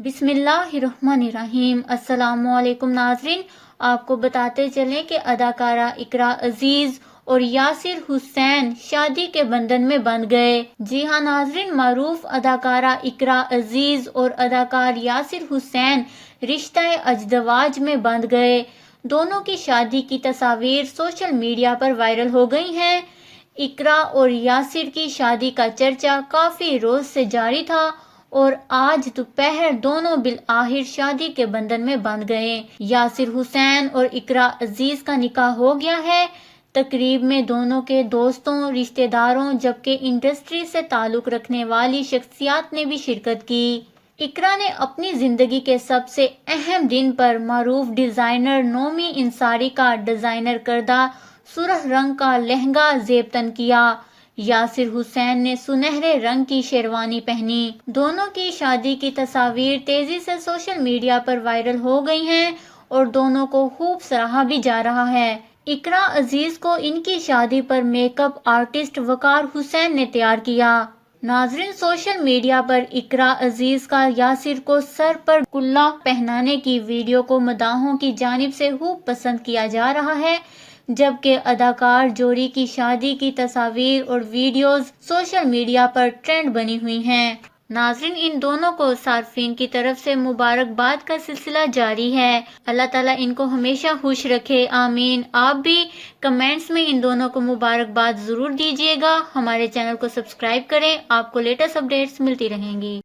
بسم اللہ الرحمن الرحیم۔ السلام علیکم ناظرین، آپ کو بتاتے چلیں کہ اداکارہ اقراء عزیز اور یاسر حسین شادی کے بندھن میں بندھ گئے۔ جی ہاں ناظرین، معروف اداکارہ اقراء عزیز اور اداکار یاسر حسین رشتہ ازدواج میں بندھ گئے۔ دونوں کی شادی کی تصاویر سوشل میڈیا پر وائرل ہو گئی ہیں۔ اقراء اور یاسر کی شادی کا چرچا کافی روز سے جاری تھا اور آج دوپہر دونوں بالآخر شادی کے بندھن میں بندھ گئے۔ یاسر حسین اور اقراء عزیز کا نکاح ہو گیا ہے۔ تقریب میں دونوں کے دوستوں، رشتہ داروں جبکہ انڈسٹری سے تعلق رکھنے والی شخصیات نے بھی شرکت کی۔ اقراء نے اپنی زندگی کے سب سے اہم دن پر معروف ڈیزائنر نومی انصاری کا ڈیزائن کردہ سرخ رنگ کا لہنگا زیب تن کیا۔ یاسر حسین نے سنہرے رنگ کی شیروانی پہنی۔ دونوں کی شادی کی تصاویر تیزی سے سوشل میڈیا پر وائرل ہو گئی ہیں اور دونوں کو خوب سراہا بھی جا رہا ہے۔ اقراء عزیز کو ان کی شادی پر میک اپ آرٹسٹ وقار حسین نے تیار کیا۔ ناظرین، سوشل میڈیا پر اقراء عزیز کا یاسر کو سر پر کلہ پہنانے کی ویڈیو کو مداحوں کی جانب سے خوب پسند کیا جا رہا ہے، جبکہ اداکار جوڑی کی شادی کی تصاویر اور ویڈیوز سوشل میڈیا پر ٹرینڈ بنی ہوئی ہیں۔ ناظرین، ان دونوں کو صارفین کی طرف سے مبارکباد کا سلسلہ جاری ہے۔ اللہ تعالیٰ ان کو ہمیشہ خوش رکھے، آمین۔ آپ بھی کمنٹس میں ان دونوں کو مبارکباد ضرور دیجیے گا۔ ہمارے چینل کو سبسکرائب کریں، آپ کو لیٹسٹ اپڈیٹس ملتی رہیں گی۔